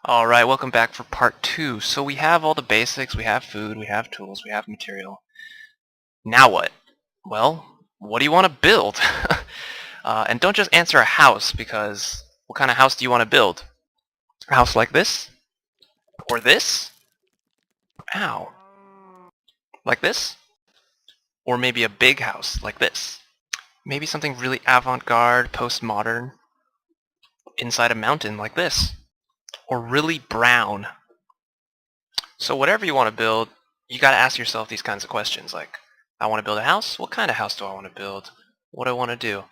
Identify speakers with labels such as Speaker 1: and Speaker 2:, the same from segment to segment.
Speaker 1: Alright, welcome back for part 2. So we have all the basics, we have food, we have tools, we have material. Now what? Well, what do you want to build? And don't just answer a house, because what kind of house do you want to build? A house like this? Or this? Ow. Like this? Or maybe a big house like this? Maybe something really avant-garde, postmodern, inside a mountain like this? Or really brown? So whatever you want to build, you got to ask yourself these kinds of questions like, I want to build a house? What kind of house do I want to build? What do I want to do?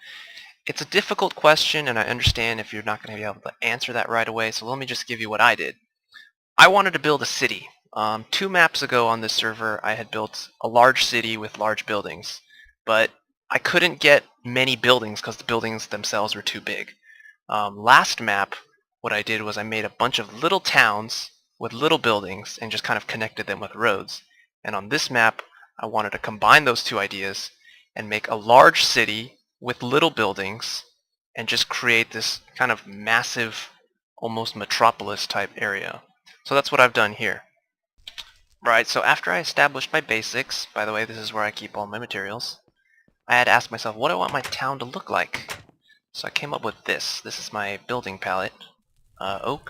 Speaker 1: It's a difficult question, and I understand if you're not going to be able to answer that right away, so let me just give you what I did. I wanted to build a city. 2 maps ago on this server, I had built a large city with large buildings, but I couldn't get many buildings because the buildings themselves were too big. Last map, what I did was I made a bunch of little towns with little buildings and just kind of connected them with roads. And on this map, I wanted to combine those two ideas and make a large city with little buildings and just create this kind of massive, almost metropolis type area. So that's what I've done here. Right, so after I established my basics, by the way, this is where I keep all my materials, I had asked myself, what do I want my town to look like? So I came up with this. This is my building palette. Oak,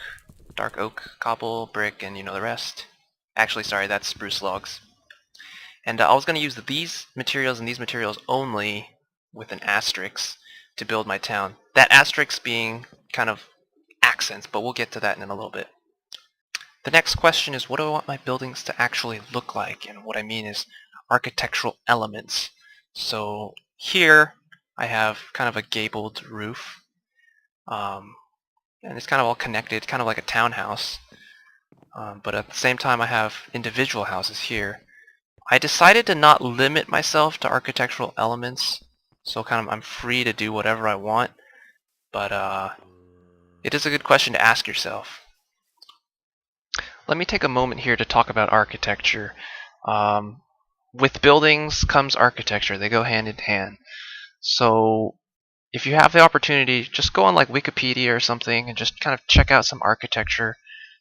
Speaker 1: dark oak, cobble, brick, and you know the rest. Actually, sorry, that's spruce logs. And I was going to use these materials and these materials only with an asterisk to build my town. That asterisk being kind of accents, but we'll get to that in a little bit. The next question is, what do I want my buildings to actually look like? And what I mean is architectural elements. So here I have kind of a gabled roof. And it's kind of all connected, kind of like a townhouse. But at the same time I have individual houses here. I decided to not limit myself to architectural elements, so I'm free to do whatever I want, but it is a good question to ask yourself. Let me take a moment here to talk about architecture. With buildings comes architecture. They go hand in hand. So if you have the opportunity, just go on like Wikipedia or something and just kind of check out some architecture.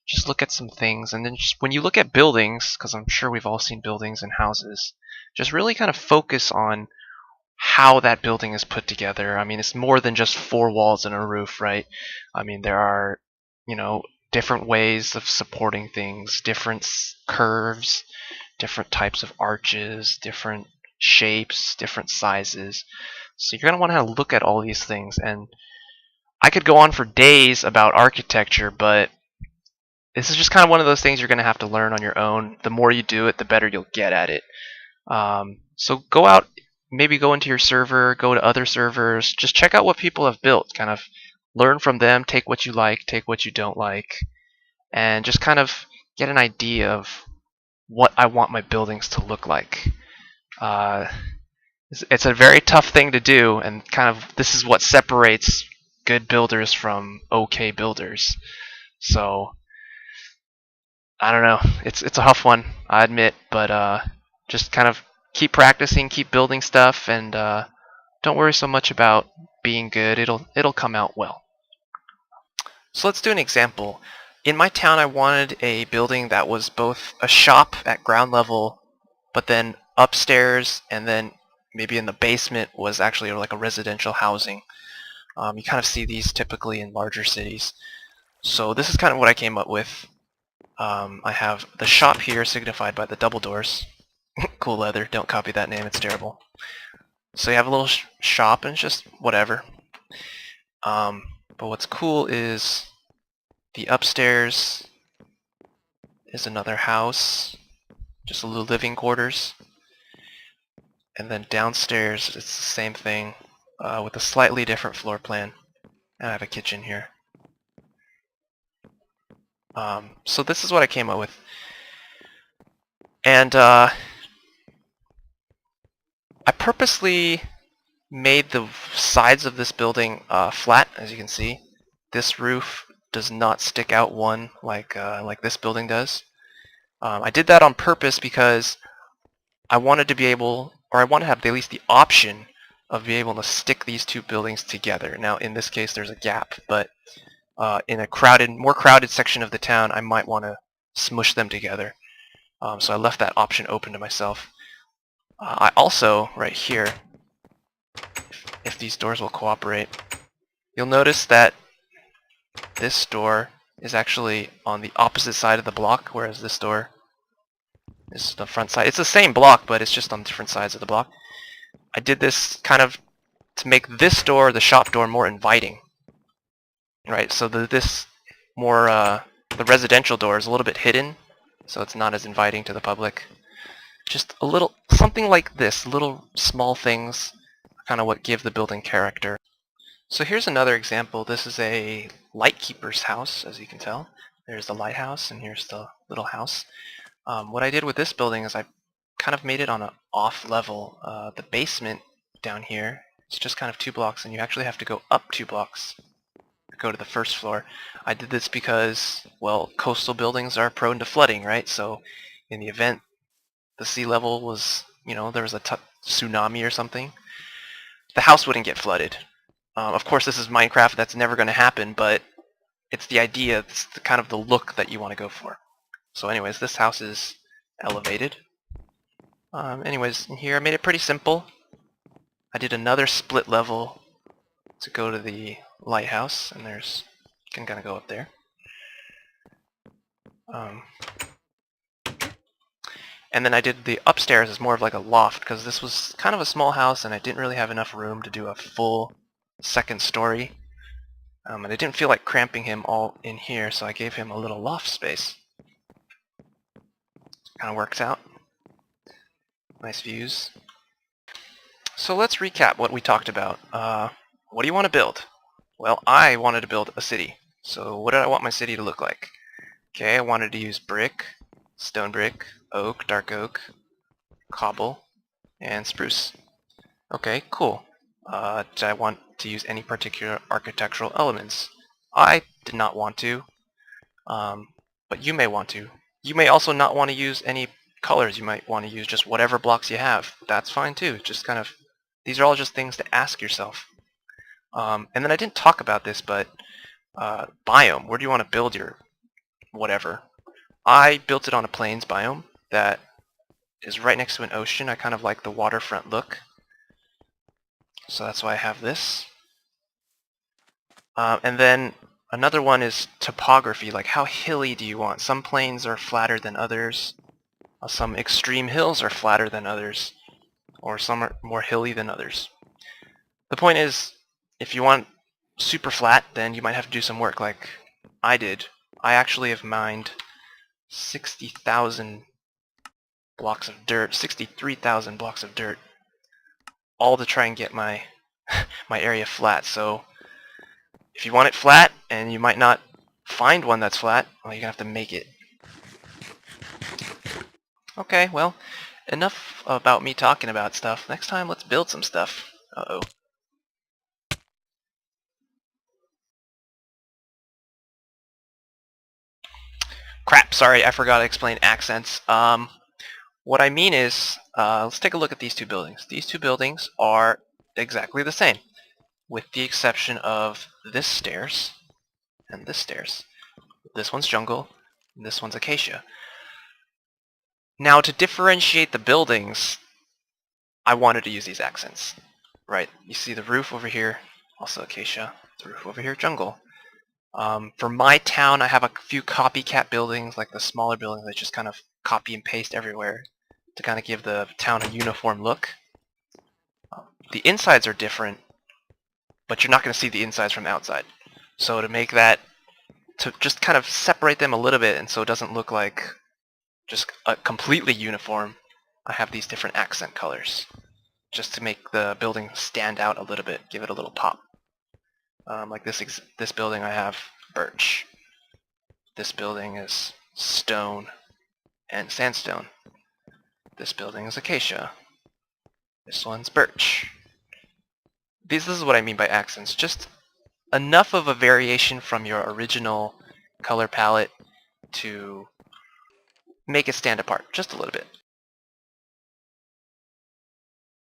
Speaker 1: Just look at some things, and then just when you look at buildings, because I'm sure we've all seen buildings and houses, just really kind of focus on how that building is put together. I mean, it's more than just 4 walls and a roof, right? I mean, there are, different ways of supporting things, different curves, different types of arches, different shapes, different sizes. So you're going to want to look at all these things, and I could go on for days about architecture, but this is just kind of one of those things you're going to have to learn on your own. The more you do it, the better you'll get at it. So go out, maybe go into your server, go to other servers, just check out what people have built, kind of learn from them, take what you like, take what you don't like, and just kind of get an idea of what I want my buildings to look like. It's a very tough thing to do, and kind of this is what separates good builders from okay builders. So I don't know. It's a tough one, I admit, but just kind of keep practicing, keep building stuff, and don't worry so much about being good. It'll come out well. So let's do an example. In my town, I wanted a building that was both a shop at ground level, but then upstairs and then maybe in the basement was actually like a residential housing. You kind of see these typically in larger cities. So this is kind of what I came up with. I have the shop here signified by the double doors. Cool leather, don't copy that name, it's terrible. So you have a little shop and it's just whatever. But what's cool is the upstairs is another house, just a little living quarters. And then downstairs it's the same thing with a slightly different floor plan. And I have a kitchen here. So this is what I came up with. And I purposely made the sides of this building flat, as you can see. This roof does not stick out one like this building does. I did that on purpose because I wanted to be able, or I want to have at least the option of being able to stick these two buildings together. Now in this case there's a gap, but in a more crowded section of the town, I might want to smush them together. So I left that option open to myself. I also, right here, if these doors will cooperate, you'll notice that this door is actually on the opposite side of the block, whereas this door is the front side. It's the same block, but it's just on different sides of the block. I did this kind of to make this door, the shop door, more inviting. Right, so this more, the residential door is a little bit hidden, so it's not as inviting to the public. Just a little, something like this, little small things, kind of what give the building character. So here's another example. This is a lightkeeper's house, as you can tell. There's the lighthouse, and here's the little house. What I did with this building is I kind of made it on an off level. The basement down here, it's just kind of 2 blocks, and you actually have to go up 2 blocks to go to the first floor. I did this because, well, coastal buildings are prone to flooding, right? So in the event the sea level was, there was a tsunami or something, the house wouldn't get flooded. Of course, this is Minecraft. That's never going to happen, but it's the idea. It's kind of the look that you want to go for. So anyways, this house is elevated. Anyways, in here I made it pretty simple. I did another split level to go to the lighthouse, and you can kind of go up there. And then I did the upstairs as more of like a loft, because this was kind of a small house and I didn't really have enough room to do a full second story. And I didn't feel like cramping him all in here, so I gave him a little loft space. Kind of works out. Nice views. So let's recap what we talked about. What do you want to build? Well, I wanted to build a city. So what did I want my city to look like? Okay, I wanted to use brick, stone brick, oak, dark oak, cobble, and spruce. Okay, cool. Did I want to use any particular architectural elements? I did not want to, but you may want to. You may also not want to use any colors. You might want to use just whatever blocks you have. That's fine too. Just kind of, these are all just things to ask yourself. And then I didn't talk about this, but biome. Where do you want to build your whatever? I built it on a plains biome that is right next to an ocean. I kind of like the waterfront look. So that's why I have this. And then another one is topography, like how hilly do you want? Some plains are flatter than others. Some extreme hills are flatter than others. Or some are more hilly than others. The point is, if you want super flat, then you might have to do some work like I did. I actually have mined 60,000 blocks of dirt, 63,000 blocks of dirt, all to try and get my my area flat. So if you want it flat and you might not find one that's flat, well, you're gonna have to make it. Okay, well, enough about me talking about stuff. Next time, let's build some stuff. Uh-oh. Crap, sorry, I forgot to explain accents. What I mean is, let's take a look at these 2 buildings. These 2 buildings are exactly the same, with the exception of this stairs and this stairs. This one's jungle, and this one's acacia. Now, to differentiate the buildings, I wanted to use these accents. Right, you see the roof over here, also acacia. The roof over here, jungle. For my town, I have a few copycat buildings, like the smaller buildings that just kind of copy and paste everywhere to kind of give the town a uniform look. The insides are different, but you're not going to see the insides from the outside. So to make that, to just kind of separate them a little bit and so it doesn't look like just a completely uniform, I have these different accent colors just to make the building stand out a little bit, give it a little pop. Like this building I have birch. This building is stone and sandstone. This building is acacia. This one's birch. This is what I mean by accents. Just enough of a variation from your original color palette to make it stand apart just a little bit.